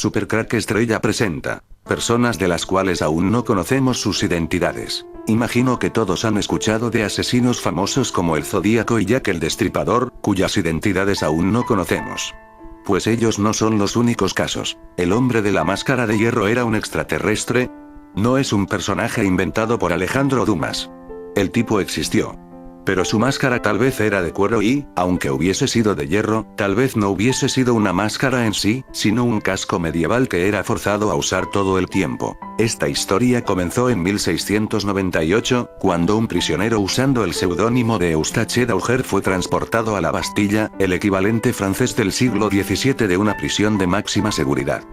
Supercrack Estrella presenta personas de las cuales aún no conocemos sus identidades. Imagino que todos han escuchado de asesinos famosos como el Zodíaco y Jack el Destripador, cuyas identidades aún no conocemos. Pues ellos no son los únicos casos. El hombre de la máscara de hierro era un extraterrestre. No es un personaje inventado por Alejandro Dumas. El tipo existió. Pero su máscara tal vez era de cuero y, aunque hubiese sido de hierro, tal vez no hubiese sido una máscara en sí, sino un casco medieval que era forzado a usar todo el tiempo. Esta historia comenzó en 1698, cuando un prisionero usando el seudónimo de Eustache d'Auger fue transportado a la Bastilla, el equivalente francés del siglo XVII de una prisión de máxima seguridad.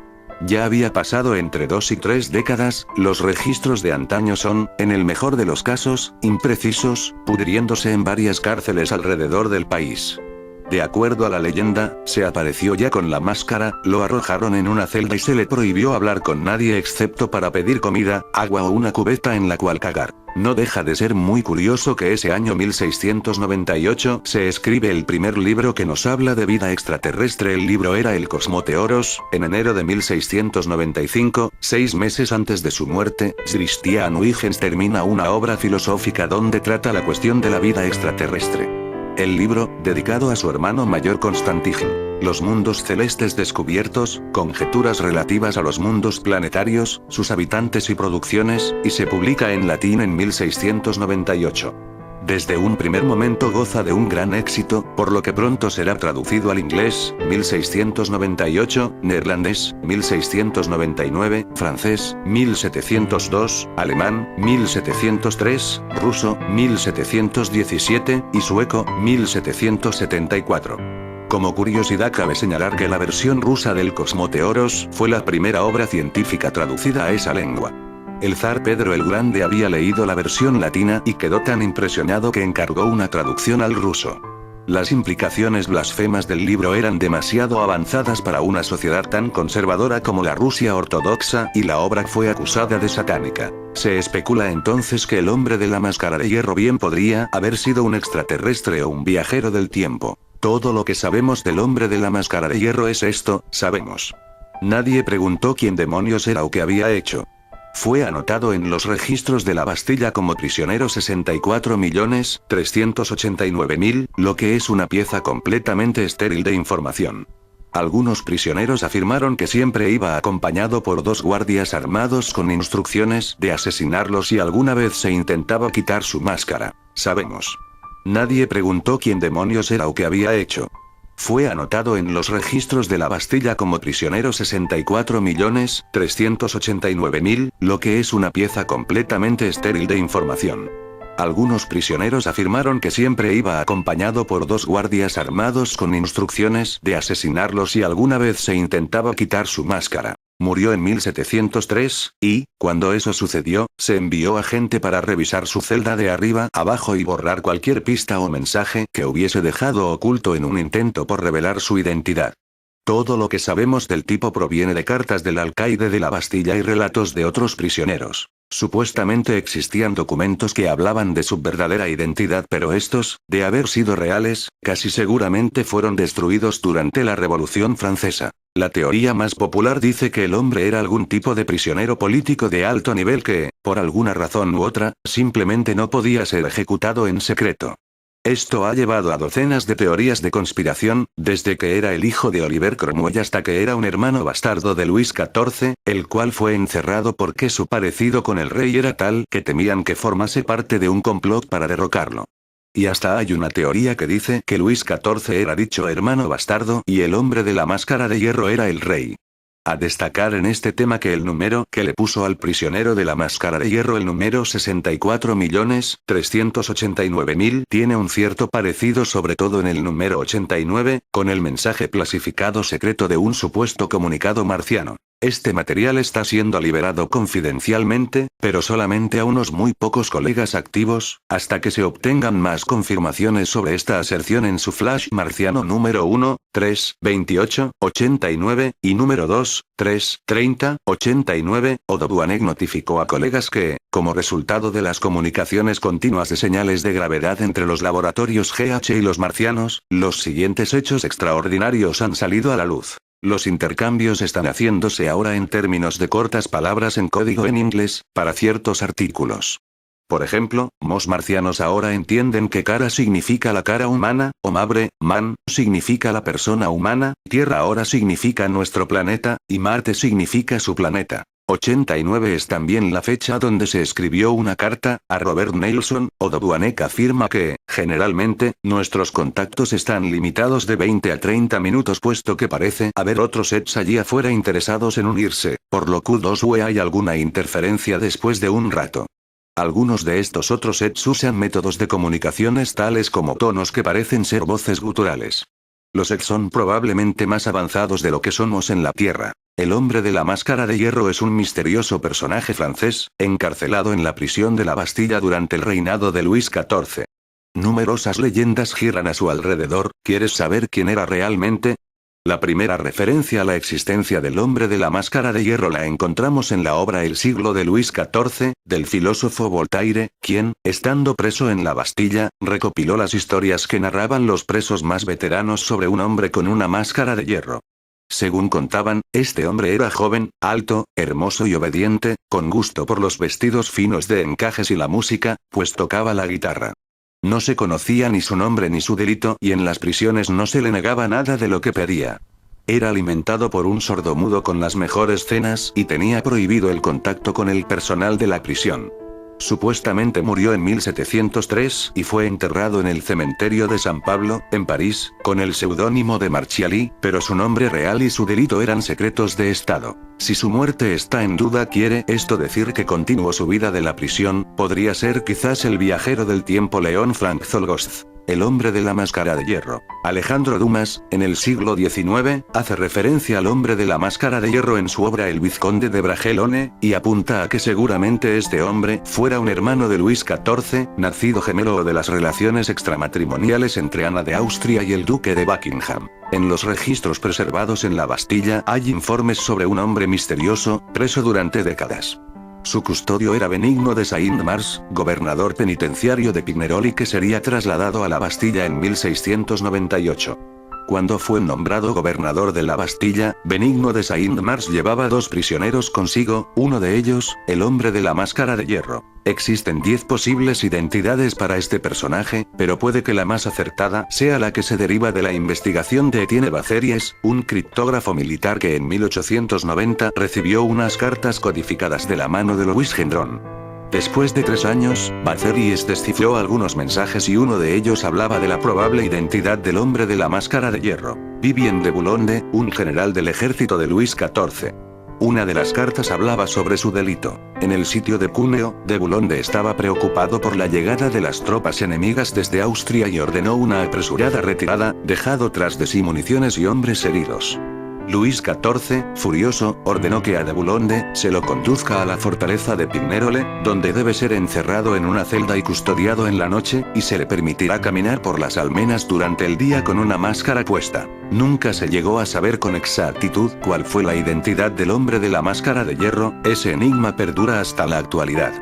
Ya había pasado entre 2 y 3 décadas, los registros de antaño son, en el mejor de los casos, imprecisos, pudriéndose en varias cárceles alrededor del país. De acuerdo a la leyenda, se apareció ya con la máscara, lo arrojaron en una celda y se le prohibió hablar con nadie excepto para pedir comida, agua o una cubeta en la cual cagar. No deja de ser muy curioso que ese año 1698 se escribe el primer libro que nos habla de vida extraterrestre. El libro era El Cosmoteoros. En enero de 1695, 6 meses antes de su muerte, Christian Huygens termina una obra filosófica donde trata la cuestión de la vida extraterrestre. El libro, dedicado a su hermano mayor Constantijn, los mundos celestes descubiertos, conjeturas relativas a los mundos planetarios, sus habitantes y producciones, y se publica en latín en 1698. Desde un primer momento goza de un gran éxito, por lo que pronto será traducido al inglés, 1698, neerlandés, 1699, francés, 1702, alemán, 1703, ruso, 1717, y sueco, 1774. Como curiosidad cabe señalar que la versión rusa del Cosmoteoros fue la primera obra científica traducida a esa lengua. El zar Pedro el Grande había leído la versión latina y quedó tan impresionado que encargó una traducción al ruso. Las implicaciones blasfemas del libro eran demasiado avanzadas para una sociedad tan conservadora como la Rusia ortodoxa, y la obra fue acusada de satánica. Se especula entonces que el hombre de la máscara de hierro bien podría haber sido un extraterrestre o un viajero del tiempo. Todo lo que sabemos del hombre de la máscara de hierro es esto: sabemos. Nadie preguntó quién demonios era o qué había hecho. Fue anotado en los registros de la Bastilla como prisionero 64.389.000, lo que es una pieza completamente estéril de información. Algunos prisioneros afirmaron que siempre iba acompañado por 2 guardias armados con instrucciones de asesinarlos y alguna vez se intentaba quitar su máscara. Sabemos. Nadie preguntó quién demonios era o qué había hecho. Fue anotado en los registros de la Bastilla como prisionero 64.389.000, lo que es una pieza completamente estéril de información. Algunos prisioneros afirmaron que siempre iba acompañado por 2 guardias armados con instrucciones de asesinarlos y alguna vez se intentaba quitar su máscara. Murió en 1703, y, cuando eso sucedió, se envió a gente para revisar su celda de arriba abajo y borrar cualquier pista o mensaje que hubiese dejado oculto en un intento por revelar su identidad. Todo lo que sabemos del tipo proviene de cartas del alcaide de la Bastilla y relatos de otros prisioneros. Supuestamente existían documentos que hablaban de su verdadera identidad, pero estos, de haber sido reales, casi seguramente fueron destruidos durante la Revolución Francesa. La teoría más popular dice que el hombre era algún tipo de prisionero político de alto nivel que, por alguna razón u otra, simplemente no podía ser ejecutado en secreto. Esto ha llevado a docenas de teorías de conspiración, desde que era el hijo de Oliver Cromwell hasta que era un hermano bastardo de Luis XIV, el cual fue encerrado porque su parecido con el rey era tal que temían que formase parte de un complot para derrocarlo. Y hasta hay una teoría que dice que Luis XIV era dicho hermano bastardo y el hombre de la máscara de hierro era el rey. A destacar en este tema que el número que le puso al prisionero de la máscara de hierro, el número 64.389.000, tiene un cierto parecido, sobre todo en el número 89, con el mensaje clasificado secreto de un supuesto comunicado marciano. Este material está siendo liberado confidencialmente, pero solamente a unos muy pocos colegas activos, hasta que se obtengan más confirmaciones sobre esta aserción en su flash marciano número 1, 3, 28, 89, y número 2, 3, 30, 89, Odobuanek notificó a colegas que, como resultado de las comunicaciones continuas de señales de gravedad entre los laboratorios GH y los marcianos, los siguientes hechos extraordinarios han salido a la luz. Los intercambios están haciéndose ahora en términos de cortas palabras en código en inglés, para ciertos artículos. Por ejemplo, los marcianos ahora entienden que cara significa la cara humana, o mabre, man, significa la persona humana, Tierra ahora significa nuestro planeta, y Marte significa su planeta. 89 es también la fecha donde se escribió una carta a Robert Neilson. Odobuanek afirma que, generalmente, nuestros contactos están limitados de 20 a 30 minutos puesto que parece haber otros sets allí afuera interesados en unirse, por lo que hay alguna interferencia después de un rato. Algunos de estos otros sets usan métodos de comunicaciones tales como tonos que parecen ser voces guturales. Los sets son probablemente más avanzados de lo que somos en la Tierra. El hombre de la máscara de hierro es un misterioso personaje francés, encarcelado en la prisión de la Bastilla durante el reinado de Luis XIV. Numerosas leyendas giran a su alrededor. ¿Quieres saber quién era realmente? La primera referencia a la existencia del hombre de la máscara de hierro la encontramos en la obra El siglo de Luis XIV, del filósofo Voltaire, quien, estando preso en la Bastilla, recopiló las historias que narraban los presos más veteranos sobre un hombre con una máscara de hierro. Según contaban, este hombre era joven, alto, hermoso y obediente, con gusto por los vestidos finos de encajes y la música, pues tocaba la guitarra. No se conocía ni su nombre ni su delito y en las prisiones no se le negaba nada de lo que pedía. Era alimentado por un sordomudo con las mejores cenas y tenía prohibido el contacto con el personal de la prisión. Supuestamente murió en 1703 y fue enterrado en el cementerio de San Pablo, en París, con el seudónimo de Marchiali, pero su nombre real y su delito eran secretos de Estado. Si su muerte está en duda, ¿quiere esto decir que continuó su vida de la prisión? Podría ser quizás el viajero del tiempo León Frank Zolgosz, el hombre de la máscara de hierro. Alejandro Dumas, en el siglo XIX, hace referencia al hombre de la máscara de hierro en su obra El vizconde de Bragelonne, y apunta a que seguramente este hombre fuera un hermano de Luis XIV, nacido gemelo o de las relaciones extramatrimoniales entre Ana de Austria y el duque de Buckingham. En los registros preservados en la Bastilla hay informes sobre un hombre misterioso, preso durante décadas. Su custodio era Benigno de Saint-Mars, gobernador penitenciario de Pineroli que sería trasladado a la Bastilla en 1698. Cuando fue nombrado gobernador de la Bastilla, Benigno de Saint-Mars llevaba 2 prisioneros consigo, uno de ellos, el hombre de la máscara de hierro. Existen 10 posibles identidades para este personaje, pero puede que la más acertada sea la que se deriva de la investigación de Etienne Baceries, un criptógrafo militar que en 1890 recibió unas cartas codificadas de la mano de Louis Gendron. Después de 3 años, Baceries descifró algunos mensajes y uno de ellos hablaba de la probable identidad del hombre de la máscara de hierro, Vivien de Boulogne, un general del ejército de Luis XIV. Una de las cartas hablaba sobre su delito. En el sitio de Cuneo, de Boulogne estaba preocupado por la llegada de las tropas enemigas desde Austria y ordenó una apresurada retirada, dejando tras de sí municiones y hombres heridos. Luis XIV, furioso, ordenó que a de Boulogne se lo conduzca a la fortaleza de Pinerole, donde debe ser encerrado en una celda y custodiado en la noche, y se le permitirá caminar por las almenas durante el día con una máscara puesta. Nunca se llegó a saber con exactitud cuál fue la identidad del hombre de la máscara de hierro. Ese enigma perdura hasta la actualidad.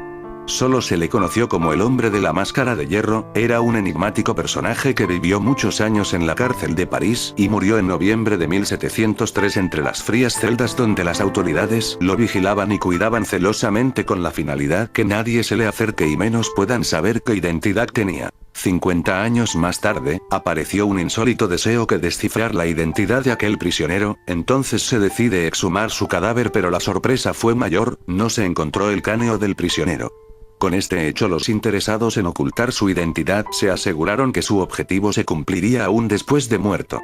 Solo se le conoció como el hombre de la máscara de hierro. Era un enigmático personaje que vivió muchos años en la cárcel de París y murió en noviembre de 1703 entre las frías celdas donde las autoridades lo vigilaban y cuidaban celosamente con la finalidad que nadie se le acerque y menos puedan saber qué identidad tenía. 50 años más tarde, apareció un insólito deseo que descifrar la identidad de aquel prisionero. Entonces se decide exhumar su cadáver, pero la sorpresa fue mayor, no se encontró el cráneo del prisionero. Con este hecho, los interesados en ocultar su identidad se aseguraron que su objetivo se cumpliría aún después de muerto.